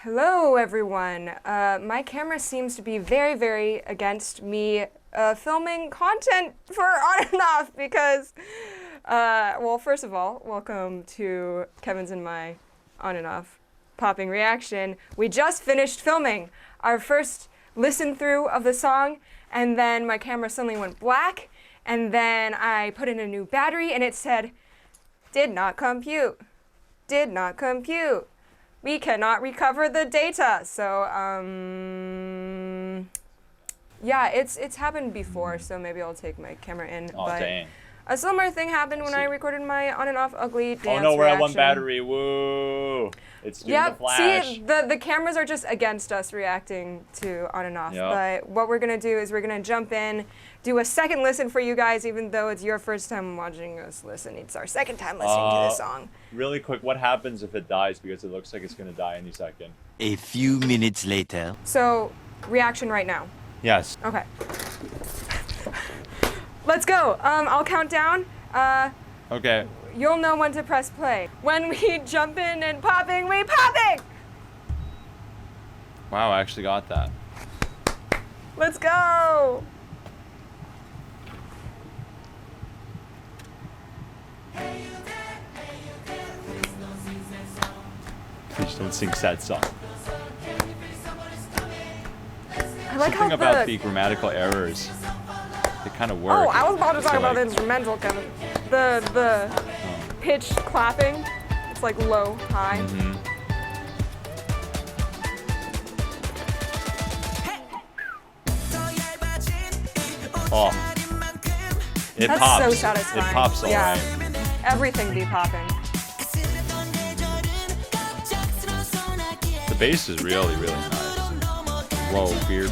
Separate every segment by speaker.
Speaker 1: Hello, everyone. My camera seems to be very, very against me filming content for On and Off because, well, first of all, welcome to Kevin's and my On and Off popping reaction. We just finished filming our first listen through of the song, and then my camera suddenly went black, and then I put in a new battery, and it said, did not compute. Did not compute. We cannot recover the data. So, yeah, it's happened before, so maybe I'll take my camera in.
Speaker 2: Oh,
Speaker 1: but
Speaker 2: dang.
Speaker 1: a similar thing happened when I recorded my On and Off ugly dance
Speaker 2: Oh no, we're
Speaker 1: reaction.
Speaker 2: at one battery. Woo! It's doing the flash.
Speaker 1: See, the cameras are just against us reacting to On and Off.
Speaker 2: Yep.
Speaker 1: But what we're gonna do is we're gonna jump in, do a second listen for you guys, even though it's your first time watching us listen. It's our second time listening to this song.
Speaker 2: Really quick, what happens if it dies? Because it looks like it's gonna die any second.
Speaker 3: A few minutes later.
Speaker 1: So, reaction right now.
Speaker 2: Yes.
Speaker 1: Okay. Let's go. I'll count down.
Speaker 2: Okay.
Speaker 1: You'll know when to press play. When we jump in and popping, we popping!
Speaker 2: Wow, I actually got that.
Speaker 1: Let's go!
Speaker 2: Please don't sing sad song.
Speaker 1: I like
Speaker 2: Something
Speaker 1: how
Speaker 2: about the grammatical errors. They kind of work.
Speaker 1: Oh, I was about to
Speaker 2: Just
Speaker 1: talk about the
Speaker 2: like-
Speaker 1: instrumental, Kevin. The pitched clapping. It's like low, high.
Speaker 2: Mhm. Oh. It
Speaker 1: That's
Speaker 2: pops.
Speaker 1: so satisfying.
Speaker 2: It pops all
Speaker 1: Yeah.
Speaker 2: right.
Speaker 1: Everything be popping.
Speaker 2: The bass is really, really nice. Whoa, weird.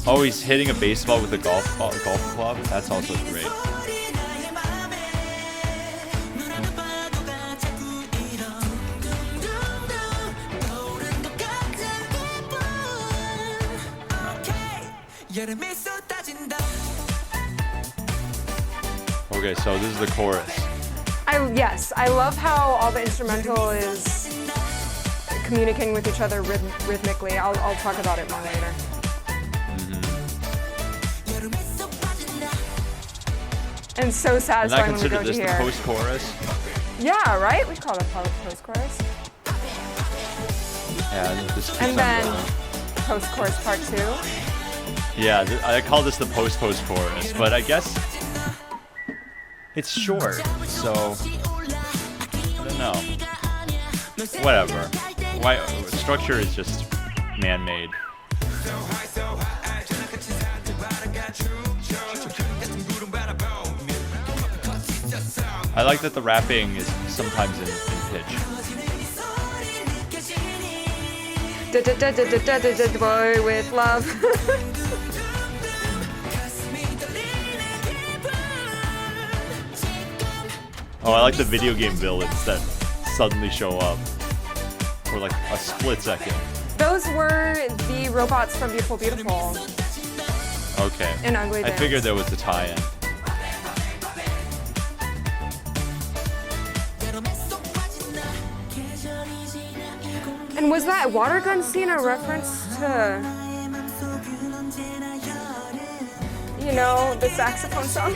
Speaker 2: Oh, he's hitting a baseball with a golf club. That's also great. Okay, so this is the chorus.
Speaker 1: Yes, I love how all the instrumental is communicating with each other rhythmically. I'll talk about it more later. And so
Speaker 2: And I
Speaker 1: satisfying when we
Speaker 2: consider
Speaker 1: go to
Speaker 2: this the
Speaker 1: here.
Speaker 2: post-chorus.
Speaker 1: Yeah, right? We call it post-chorus.
Speaker 2: Yeah, this keeps
Speaker 1: And
Speaker 2: on
Speaker 1: then
Speaker 2: going.
Speaker 1: post-chorus part 2.
Speaker 2: Yeah, I call this the post-chorus, but I guess it's short, so I don't know. Whatever. Why structure is just man-made. I like that the rapping is sometimes in pitch.
Speaker 1: Boy with love.
Speaker 2: Oh, I like the video game villains that suddenly show up for like a split second.
Speaker 1: Those were the robots from Beautiful Beautiful
Speaker 2: Okay.
Speaker 1: in Ugly
Speaker 2: I
Speaker 1: Dance.
Speaker 2: figured there was a tie-in.
Speaker 1: And was that water gun scene a reference to, you know, the saxophone song?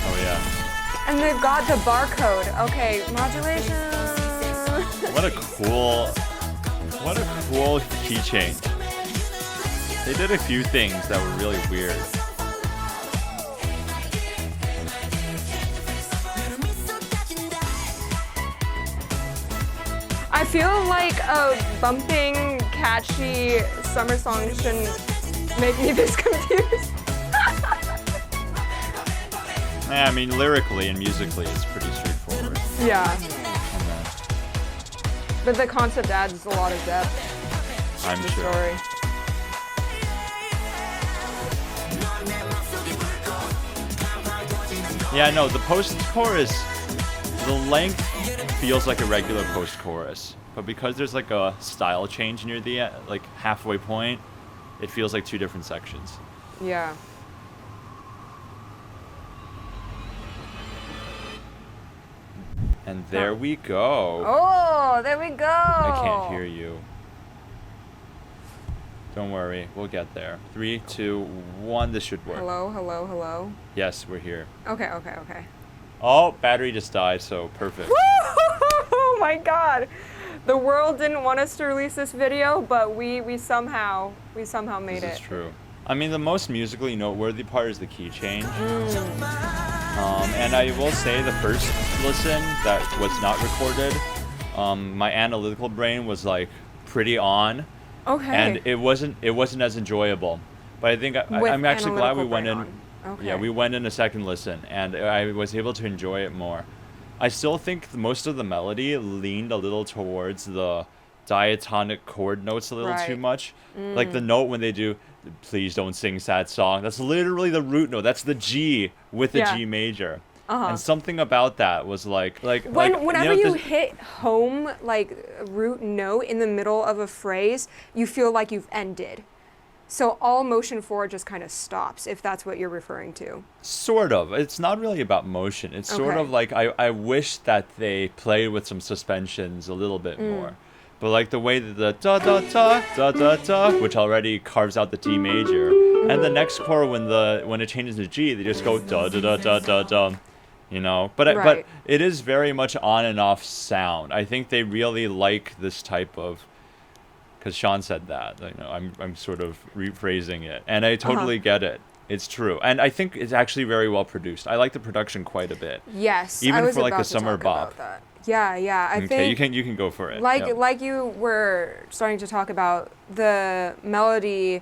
Speaker 2: Oh yeah.
Speaker 1: And they've got the barcode. Okay, modulation.
Speaker 2: What a cool keychain. They did a few things that were really weird.
Speaker 1: I feel like a bumping, catchy summer song shouldn't make me this confused.
Speaker 2: Yeah, I mean, lyrically and musically, it's pretty straightforward.
Speaker 1: Yeah,
Speaker 2: And then,
Speaker 1: but the concept adds a lot of depth
Speaker 2: I'm
Speaker 1: to the
Speaker 2: sure.
Speaker 1: story.
Speaker 2: Yeah, no, the post-chorus, the length feels like a regular post-chorus, but because there's like a style change near the like halfway point, it feels like two different sections.
Speaker 1: Yeah.
Speaker 2: And there we go.
Speaker 1: Oh, there we go.
Speaker 2: I can't hear you. Don't worry, we'll get there. 3, 2, 1, this should work.
Speaker 1: Hello, hello, hello.
Speaker 2: Yes, we're here.
Speaker 1: Okay.
Speaker 2: Oh, battery just died, so perfect.
Speaker 1: Oh my god. The world didn't want us to release this video, but we somehow made it.
Speaker 2: This is true. I mean, the most musically noteworthy part is the key change. And I will say the first listen that was not recorded, my analytical brain was like pretty on.
Speaker 1: Okay.
Speaker 2: And it wasn't as enjoyable. But I think I'm actually glad we went in.
Speaker 1: Okay.
Speaker 2: Yeah, we went in a second listen, and I was able to enjoy it more. I still think most of the melody leaned a little towards the diatonic chord notes a little too much. Like the note when they do, please don't sing sad song. That's literally the root note. That's the G with the G major. And something about that was
Speaker 1: whenever you hit home, like root note in the middle of a phrase, you feel like you've ended. So all motion forward just kind of stops, if that's what you're referring to.
Speaker 2: Sort of. It's not really about motion. It's sort of like I wish that they played with some suspensions a little bit more. But like the way that the da da da da da da, which already carves out the D major, and the next chord when it changes to G, they just go da da da da da da. You know, but it is very much on and off sound. I think they really like this type of, because Sean said that. You know, I'm sort of rephrasing it, and I totally get it. It's true, and I think it's actually very well produced. I like the production quite a bit.
Speaker 1: Yes,
Speaker 2: even
Speaker 1: I was
Speaker 2: for like
Speaker 1: about
Speaker 2: a
Speaker 1: to
Speaker 2: summer
Speaker 1: talk
Speaker 2: bop.
Speaker 1: about that. Yeah. I think
Speaker 2: you can go for it.
Speaker 1: Like you were starting to talk about, the melody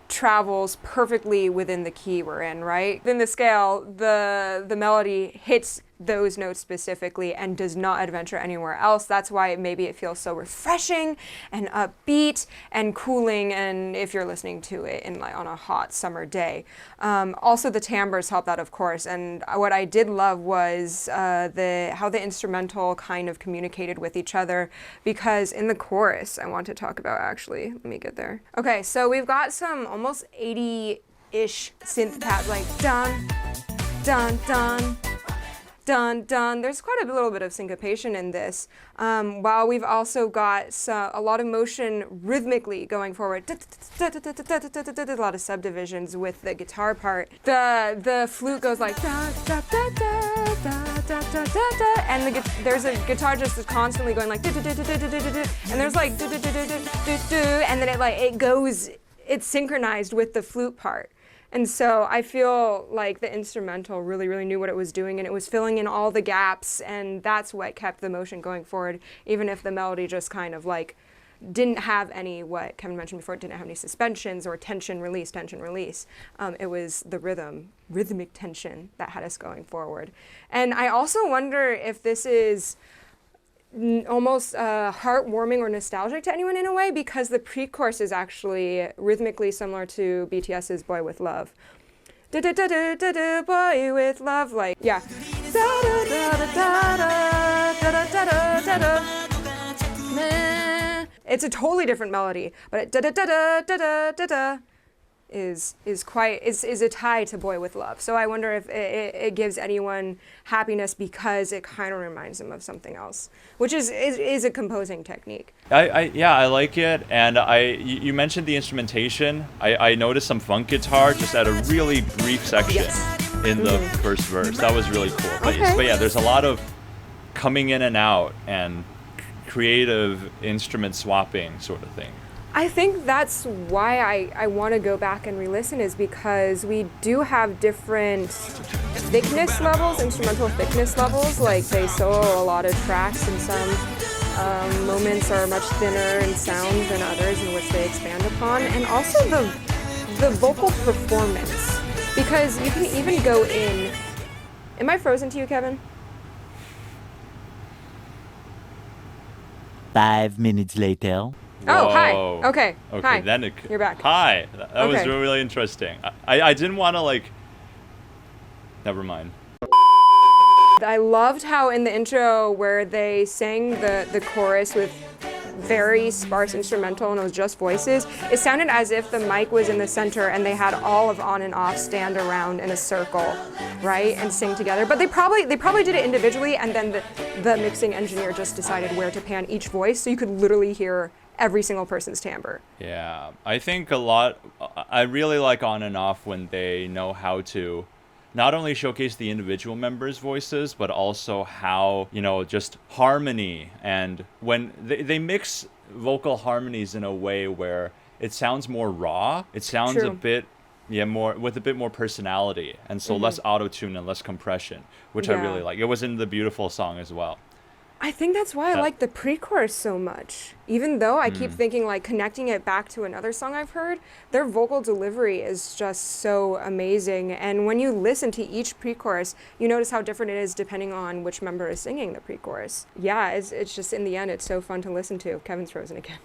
Speaker 1: travels perfectly within the key we're in, right? Within the scale, the melody hits those notes specifically and does not adventure anywhere else. That's why maybe it feels so refreshing and upbeat and cooling, and if you're listening to it in like on a hot summer day. Also the timbres help that, of course, and what I did love was how the instrumental kind of communicated with each other, because in the chorus I want to talk about, actually, let me get there. Okay, so we've got some almost 80-ish synth pads, like dun, dun, dun, dun, dun. There's quite a little bit of syncopation in this, while we've also got a lot of motion rhythmically going forward. A lot of subdivisions with the guitar part. The flute goes like da da da da da da da da, and there's a guitar just constantly going like and there's like and then it's synchronized with the flute part. And so I feel like the instrumental really, really knew what it was doing, and it was filling in all the gaps, and that's what kept the motion going forward, even if the melody just kind of like didn't have any, what Kevin mentioned before, it didn't have any suspensions or tension, release, tension, release. It was the rhythmic tension that had us going forward. And I also wonder if this is almost heartwarming or nostalgic to anyone in a way, because the pre-chorus is actually rhythmically similar to BTS's Boy With Love. Da da da da da da, boy with love, like, yeah. Da da da da da da da da da da. It's a totally different melody, but da da da da da da da da is a tie to Boy With Love. So I wonder if it gives anyone happiness because it kind of reminds them of something else, which is a composing technique.
Speaker 2: I like it, and you mentioned the instrumentation. I noticed some funk guitar just at a really brief section in the first verse. That was really cool. But yeah, there's a lot of coming in and out and creative instrument swapping sort of thing.
Speaker 1: I think that's why I want to go back and re-listen, is because we do have different thickness levels, instrumental thickness levels. Like they solo a lot of tracks, and some moments are much thinner in sound than others, in which they expand upon. And also the vocal performance, because you can even go in. Am I frozen to you, Kevin?
Speaker 3: 5 minutes later.
Speaker 1: Oh, hi.
Speaker 2: Whoa.
Speaker 1: Okay. Hi.
Speaker 2: Then
Speaker 1: You're back.
Speaker 2: Hi. That was really interesting. I didn't want to like. Never mind.
Speaker 1: I loved how in the intro where they sang the chorus with very sparse instrumental and it was just voices, it sounded as if the mic was in the center and they had all of On and Off stand around in a circle, right, and sing together. But they probably did it individually, and then the mixing engineer just decided where to pan each voice, so you could literally hear every single person's timbre.
Speaker 2: Yeah, I think I really like On and Off when they know how to not only showcase the individual members' voices, but also how, just harmony. And when they mix vocal harmonies in a way where it sounds more raw, it sounds
Speaker 1: True.
Speaker 2: a bit, more with a bit more personality. And so less auto-tune and less compression, which I
Speaker 1: Yeah.
Speaker 2: really like. It was in the Beautiful song as well.
Speaker 1: I think that's why I like the pre-chorus so much. Even though I keep thinking, like, connecting it back to another song I've heard, their vocal delivery is just so amazing. And when you listen to each pre-chorus, you notice how different it is depending on which member is singing the pre-chorus. Yeah, it's just, in the end, it's so fun to listen to. Kevin's frozen again.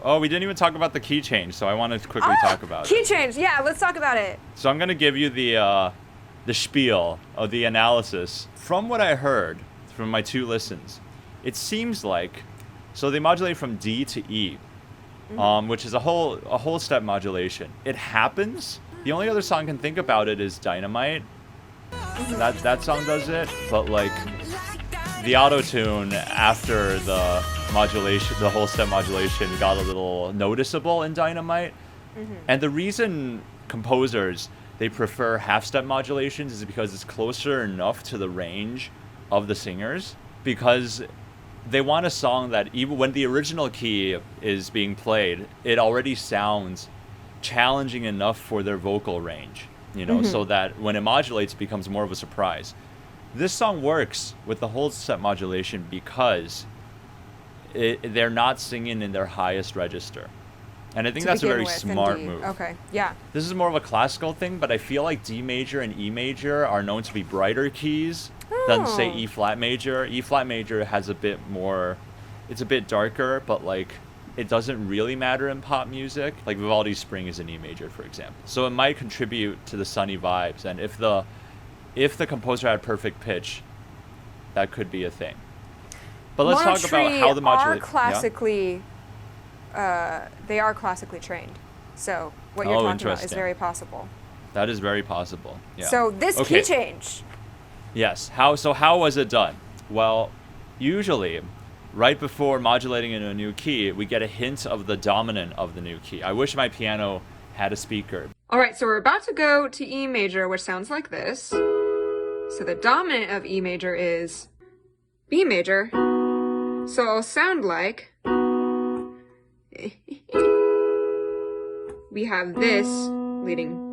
Speaker 2: Oh, we didn't even talk about the key change, so I wanted to quickly talk about
Speaker 1: Key
Speaker 2: it.
Speaker 1: change, yeah, let's talk about it.
Speaker 2: So I'm going to give you the spiel of the analysis. From what I heard from my 2 listens, it seems like, so they modulate from D to E, which is a whole step modulation. It happens. The only other song I can think about it is Dynamite. That song does it, but like the auto-tune after the modulation, the whole step modulation got a little noticeable in Dynamite. And the reason composers they prefer half-step modulations is because it's closer enough to the range of the singers, because they want a song that even when the original key is being played, it already sounds challenging enough for their vocal range, so that when it modulates, it becomes more of a surprise. This song works with the whole step modulation because they're not singing in their highest register. And I think that's a very smart move.
Speaker 1: Okay, yeah.
Speaker 2: This is more of a classical thing, but I feel like D major and E major are known to be brighter keys than, say, E flat major. E flat major has a bit more, it's a bit darker, but like it doesn't really matter in pop music. Like Vivaldi's Spring is in E major, for example. So it might contribute to the sunny vibes. And if the composer had perfect pitch, that could be a thing. But let's talk about how the modulation.
Speaker 1: They are classically trained. So what you're talking about is very possible.
Speaker 2: That is very possible. Yeah.
Speaker 1: So this key change.
Speaker 2: Yes. How was it done? Well, usually, right before modulating into a new key, we get a hint of the dominant of the new key. I wish my piano had a speaker.
Speaker 1: All right, so we're about to go to E major, which sounds like this. So the dominant of E major is B major. So it'll sound like we have this leading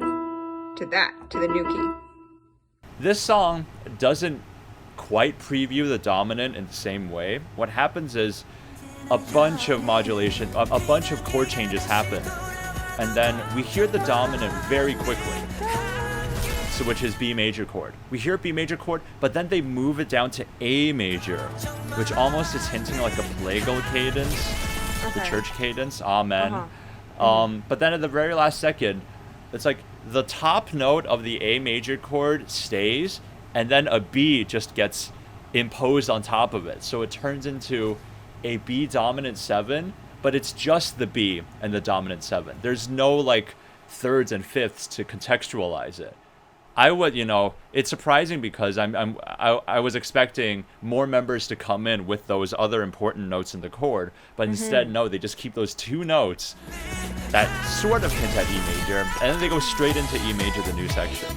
Speaker 1: to that, to the new key.
Speaker 2: This song doesn't quite preview the dominant in the same way. What happens is a bunch of modulation, a bunch of chord changes happen, and then we hear the dominant very quickly, so which is B major chord. We hear B major chord, but then they move it down to A major, which almost is hinting like a plagal cadence, the church cadence, Amen. But then at the very last second, it's like the top note of the A major chord stays, and then a B just gets imposed on top of it. So it turns into a B dominant 7, but it's just the B and the dominant 7. There's no like thirds and fifths to contextualize it. I would, it's surprising because I was expecting more members to come in with those other important notes in the chord, but instead, no, they just keep those 2 notes that sort of hint at E major, and then they go straight into E major, the new section.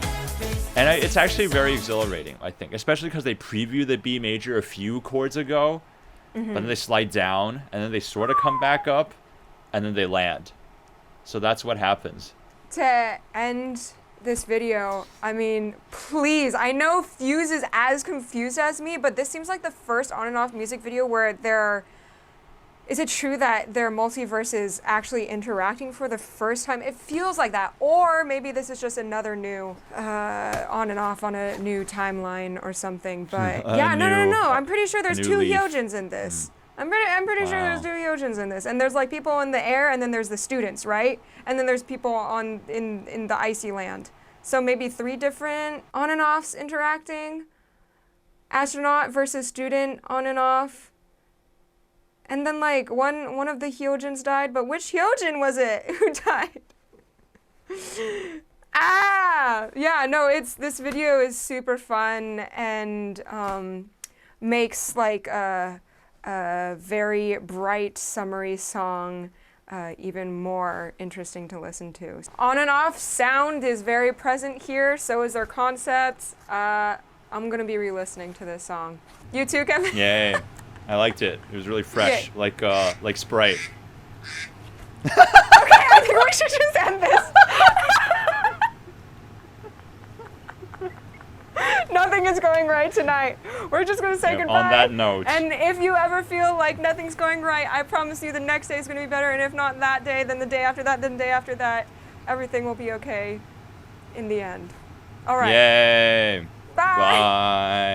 Speaker 2: And it's actually very exhilarating, I think, especially because they preview the B major a few chords ago, but then they slide down, and then they sort of come back up, and then they land. So that's what happens.
Speaker 1: To end this video, I mean, please, I know Fuse is as confused as me, but this seems like the first On and Off music video where is it true that their multiverse actually interacting for the first time? It feels like that. Or maybe this is just another new On and Off on a new timeline or something. But yeah, no. I'm pretty sure there's 2 Hyojins in this. I'm pretty sure there's 2 Hyojins in this. And there's like people in the air, and then there's the students, right? And then there's people in the icy land. So maybe 3 different On and Offs interacting. Astronaut versus student On and Off. And then like one of the Hyojins died, but which Hyojin was it who died? Ah, yeah, no, this video is super fun and makes like a very bright, summery song even more interesting to listen to. On and off sound is very present here, so is their concept. I'm gonna be re-listening to this song. You too, Kevin?
Speaker 2: Yay. I liked it. It was really fresh,
Speaker 1: Yay.
Speaker 2: like Sprite.
Speaker 1: Okay, I think we should just end this. Nothing is going right tonight. We're just going to say goodbye.
Speaker 2: On that note.
Speaker 1: And if you ever feel like nothing's going right, I promise you the next day is going to be better. And if not that day, then the day after that, then the day after that. Everything will be okay in the end. All right.
Speaker 2: Yay.
Speaker 1: Bye.
Speaker 2: Bye.